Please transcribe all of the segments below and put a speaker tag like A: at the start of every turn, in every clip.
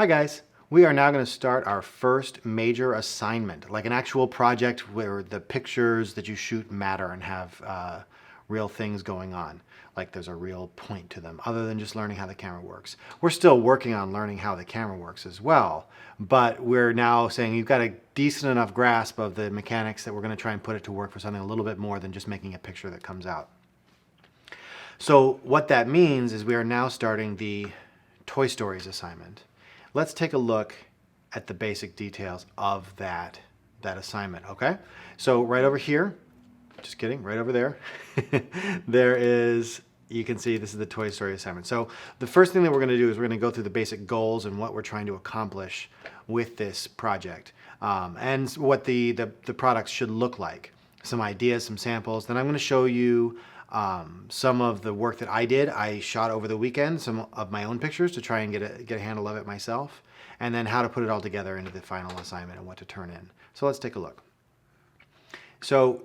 A: Hi guys, we are now going to start our first major assignment, like an actual project where the pictures that you shoot matter and have real things going on, like there's a real point to them, other than just learning how the camera works. We're still working on learning how the camera works as well, but we're now saying you've got a decent enough grasp of the mechanics that we're going to try and put it to work for something a little bit more than just making a picture that comes out. So what that means is we are now starting the Toy Stories assignment. Let's take a look at the basic details of that assignment, okay? So right over here, just kidding, right over there, there is, you can see this is the Toy Story assignment. So the first thing that we're gonna do is we're gonna go through the basic goals and what we're trying to accomplish with this project, and what the products should look like. Some ideas, some samples. Then I'm gonna show you some of the work that I did. I shot over the weekend some of my own pictures to try and get a handle of it myself, and then how to put it all together into the final assignment and what to turn in. So let's take a look. So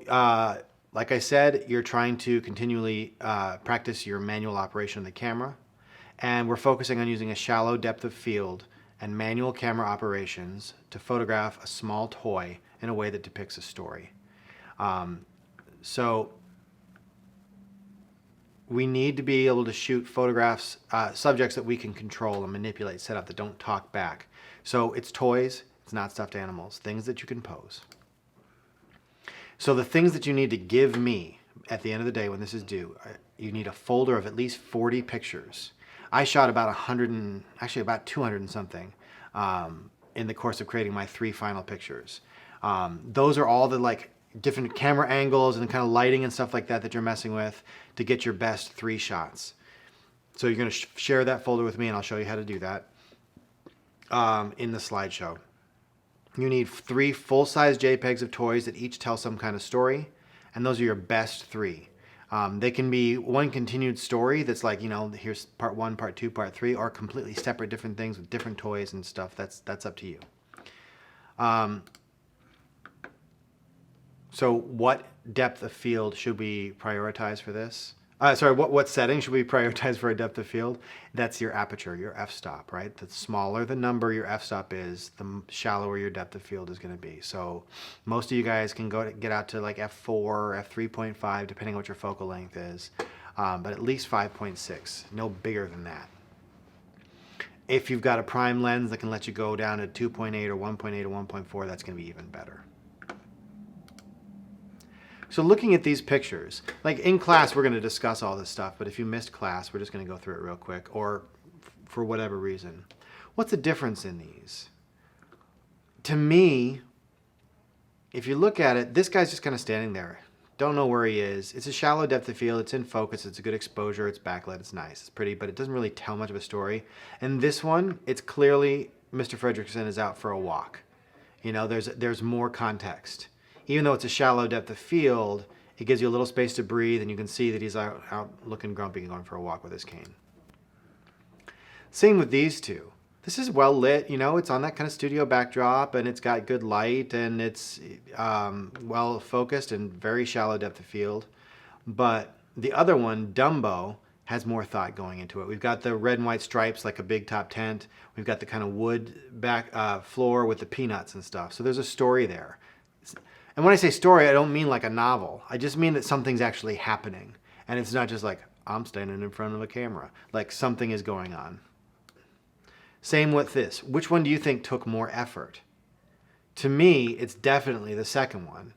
A: like I said, you're trying to continually practice your manual operation of the camera, and we're focusing on using a shallow depth of field and manual camera operations to photograph a small toy in a way that depicts a story. So we need to be able to shoot photographs, subjects that we can control and manipulate, set up, that don't talk back. So it's toys, it's not stuffed animals, things that you can pose. So the things that you need to give me at the end of the day when this is due, you need a folder of at least 40 pictures. I shot about 100 and, actually about 200 and something in the course of creating my 3 final pictures. Those are all the different camera angles and the kind of lighting and stuff like that that you're messing with to get your best 3 shots. So you're going to share that folder with me and I'll show you how to do that in the slideshow. You need 3 full-size JPEGs of toys that each tell some kind of story, and those are your best 3. They can be one continued story that's like, here's part 1, part 2, part 3, or completely separate different things with different toys and stuff. That's up to you. So what depth of field should we prioritize for this? What setting should we prioritize for a depth of field? That's your aperture, your f-stop, right? The smaller the number your f-stop is, the shallower your depth of field is going to be. So most of you guys can get out to like f4 or f3.5, depending on what your focal length is, but at least 5.6, no bigger than that. If you've got a prime lens that can let you go down to 2.8 or 1.8 or 1.4, that's going to be even better. So looking at these pictures, like in class we're going to discuss all this stuff, but if you missed class, we're just going to go through it real quick, or for whatever reason. What's the difference in these? To me, if you look at it, this guy's just kind of standing there. Don't know where he is. It's a shallow depth of field, it's in focus, it's a good exposure, it's backlit, it's nice, it's pretty, but it doesn't really tell much of a story. And this one, it's clearly Mr. Fredrickson is out for a walk. There's more context. Even though it's a shallow depth of field, it gives you a little space to breathe, and you can see that he's out looking grumpy and going for a walk with his cane. Same with these two. This is well lit, it's on that kind of studio backdrop, and it's got good light, and it's well focused and very shallow depth of field. But the other one, Dumbo, has more thought going into it. We've got the red and white stripes like a big top tent. We've got the kind of wood back floor with the peanuts and stuff. So there's a story there. And when I say story, I don't mean like a novel. I just mean that something's actually happening. And it's not just like, I'm standing in front of a camera. Like something is going on. Same with this. Which one do you think took more effort? To me, it's definitely the second one.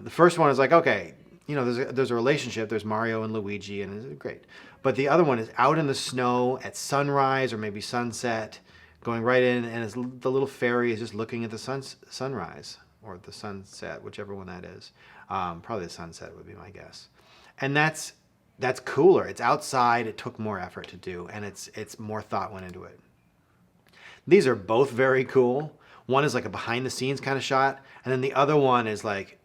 A: The first one is like, okay, there's a relationship. There's Mario and Luigi, and it's great. But the other one is out in the snow at sunrise or maybe sunset, going right in, and the little fairy is just looking at the sunrise. Or the sunset, whichever one that is. Probably the sunset would be my guess. And that's cooler. It's outside. It took more effort to do, and it's more thought went into it. These are both very cool. One is like a behind the scenes kind of shot, and then the other one is like,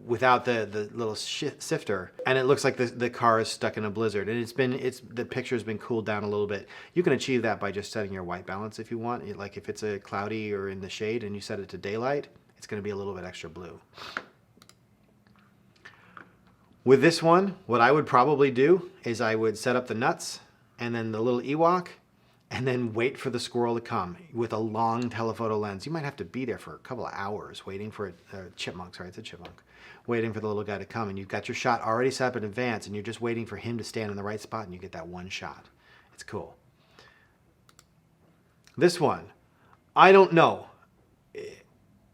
A: without the little sifter, and it looks like the car is stuck in a blizzard, and the picture's been cooled down a little bit. You can achieve that by just setting your white balance if you want. Like if it's a cloudy or in the shade and you set it to daylight, it's going to be a little bit extra blue. With this one, what I would probably do is I would set up the nuts and then the little Ewok, and then wait for the squirrel to come with a long telephoto lens. You might have to be there for a couple of hours waiting for chipmunk, sorry, it's a chipmunk, waiting for the little guy to come, and you've got your shot already set up in advance, and you're just waiting for him to stand in the right spot, and you get that one shot. It's cool. This one, I don't know.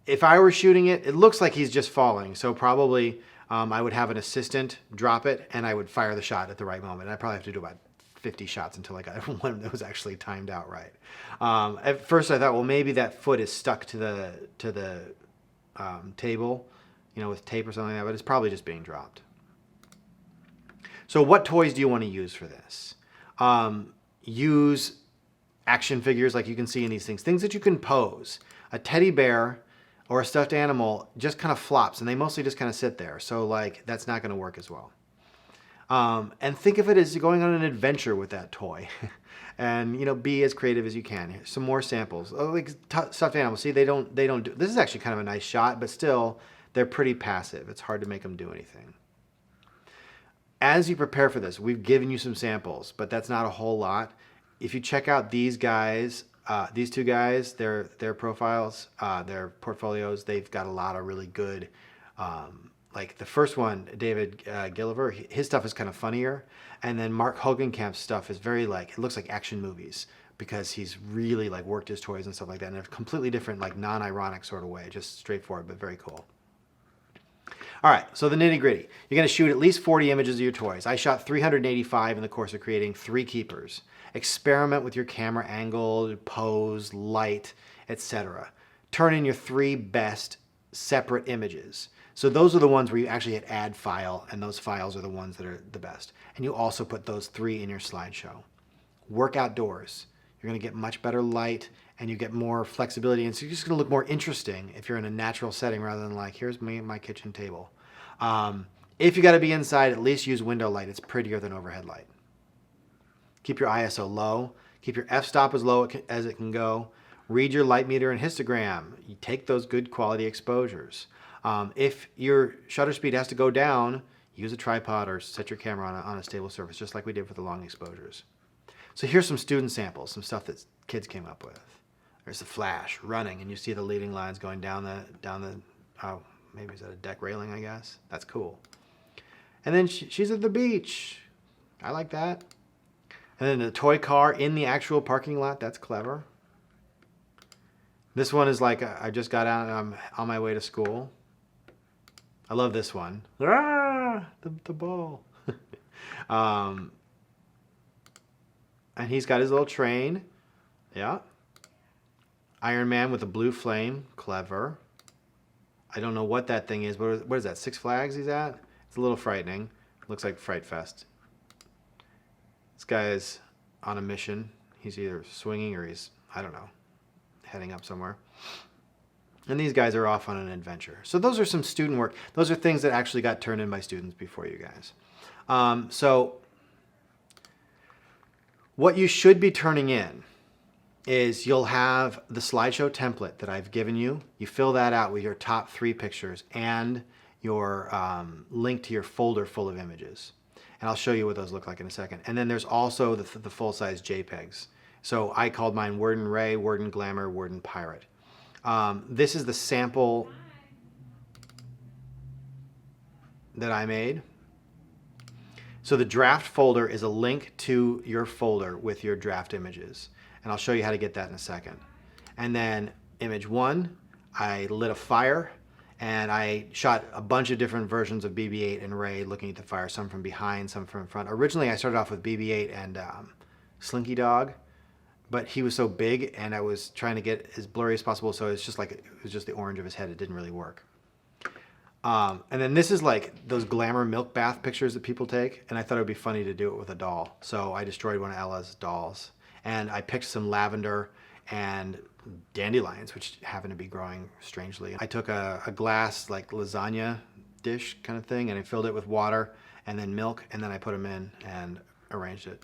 A: If I were shooting it, it looks like he's just falling, so probably I would have an assistant drop it, and I would fire the shot at the right moment. I'd probably have to do about 50 shots until I got one that was actually timed out right. At first I thought, well, maybe that foot is stuck to the table, you know, with tape or something like that, but it's probably just being dropped. So what toys do you want to use for this? Use action figures like you can see in these things that you can pose. A teddy bear or a stuffed animal just kind of flops, and they mostly just kind of sit there. So like that's not going to work as well. And think of it as going on an adventure with that toy, and you know, be as creative as you can. Here's some more samples. Oh, like stuffed animals. See, they don't do. This is actually kind of a nice shot, but still, they're pretty passive. It's hard to make them do anything. As you prepare for this, we've given you some samples, but that's not a whole lot. If you check out these guys, these two guys, their profiles, their portfolios, they've got a lot of really good. Like the first one, David Gilliver, his stuff is kind of funnier, and then Mark Hogenkamp's stuff is very like, it looks like action movies because he's really like worked his toys and stuff like that in a completely different, like non-ironic sort of way, just straightforward but very cool. All right, so the nitty gritty. You're going to shoot at least 40 images of your toys. I shot 385 in the course of creating 3 keepers. Experiment with your camera angle, pose, light, etc. Turn in your 3 best separate images. So those are the ones where you actually hit add file, and those files are the ones that are the best. And you also put those 3 in your slideshow. Work outdoors. You're going to get much better light, and you get more flexibility, and so you're just going to look more interesting if you're in a natural setting rather than like, here's my kitchen table. If you got to be inside, at least use window light. It's prettier than overhead light. Keep your ISO low. Keep your f-stop as low as it can go. Read your light meter and histogram. You take those good quality exposures. If your shutter speed has to go down, use a tripod or set your camera on a stable surface, just like we did for the long exposures. So here's some student samples, some stuff that kids came up with. There's the flash running, and you see the leading lines going down the oh, maybe is that a deck railing, I guess? That's cool. And then she's at the beach. I like that. And then the toy car in the actual parking lot, that's clever. This one is like, I just got out and I'm on my way to school. I love this one. Ah, the ball. And he's got his little train. Yeah. Iron Man with a blue flame. Clever. I don't know what that thing is, but what is that, Six Flags he's at? It's a little frightening. Looks like Fright Fest. This guy is on a mission. He's either swinging or he's, I don't know, heading up somewhere. And these guys are off on an adventure. So those are some student work. Those are things that actually got turned in by students before you guys. So what you should be turning in is you'll have the slideshow template that I've given you. You fill that out with your top 3 pictures and your link to your folder full of images. And I'll show you what those look like in a second. And then there's also the full-size JPEGs. So I called mine Worden Ray, Worden Glamour, Worden Pirate. This is the sample that I made. So the draft folder is a link to your folder with your draft images. And I'll show you how to get that in a second. And then image 1, I lit a fire, and I shot a bunch of different versions of BB-8 and Ray looking at the fire, some from behind, some from front. Originally, I started off with BB-8 and Slinky Dog, but he was so big, and I was trying to get as blurry as possible, so it's just like it was just the orange of his head. It didn't really work. And then this is like those glamour milk bath pictures that people take, and I thought it would be funny to do it with a doll. So I destroyed one of Ella's dolls, and I picked some lavender and dandelions, which happen to be growing strangely. I took a glass like lasagna dish kind of thing, and I filled it with water and then milk, and then I put them in and arranged it.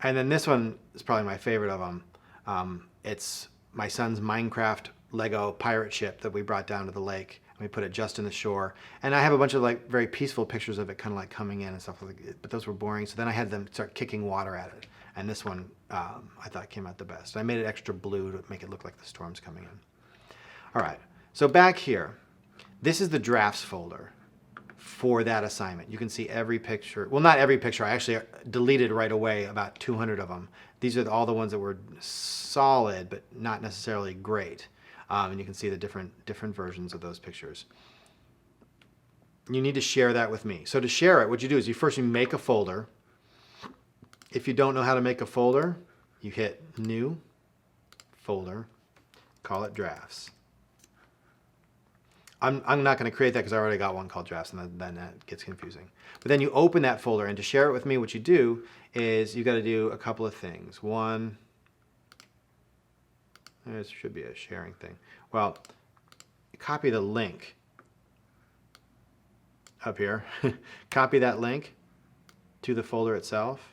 A: And then this one is probably my favorite of them. It's my son's Minecraft Lego pirate ship that we brought down to the lake. We put it just in the shore. And I have a bunch of like very peaceful pictures of it kind of like coming in and stuff like that, but those were boring. So then I had them start kicking water at it. And this one I thought came out the best. I made it extra blue to make it look like the storm's coming in. All right, so back here, this is the drafts folder for that assignment. You can see every picture. Well, not every picture. I actually deleted right away about 200 of them. These are all the ones that were solid, but not necessarily great. And you can see the different versions of those pictures. You need to share that with me. So to share it, what you do is you make a folder. If you don't know how to make a folder, you hit New, Folder, call it Drafts. I'm not going to create that because I already got one called Drafts, and then that gets confusing. But then you open that folder, and to share it with me, what you do is you got to do a couple of things. One, this should be a sharing thing. Well, copy the link up here. Copy that link to the folder itself.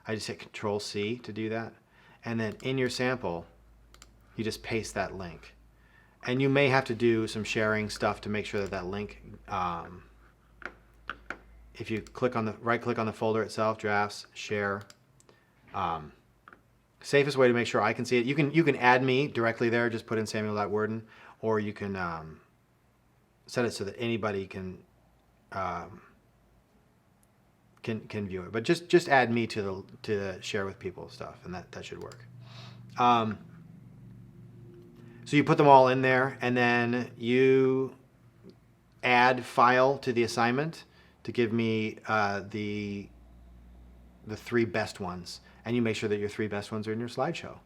A: I just hit Control-C to do that. And then in your sample, you just paste that link. And you may have to do some sharing stuff to make sure that that link, if you right-click on the folder itself, Drafts, Share. Safest way to make sure I can see it. You can add me directly there. Just put in Samuel.Worden, or you can set it so that anybody can view it. But just add me to the share with people stuff, and that should work. So you put them all in there, and then you add file to the assignment to give me the 3 best ones, and you make sure that your 3 best ones are in your slideshow.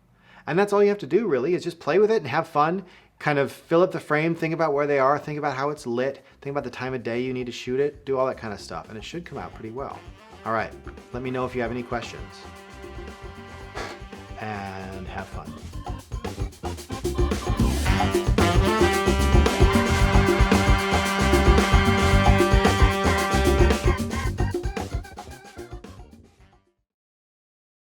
A: And that's all you have to do, really, is just play with it and have fun. Kind of fill up the frame, think about where they are, think about how it's lit, think about the time of day you need to shoot it, do all that kind of stuff, and it should come out pretty well. All right, let me know if you have any questions, and have fun.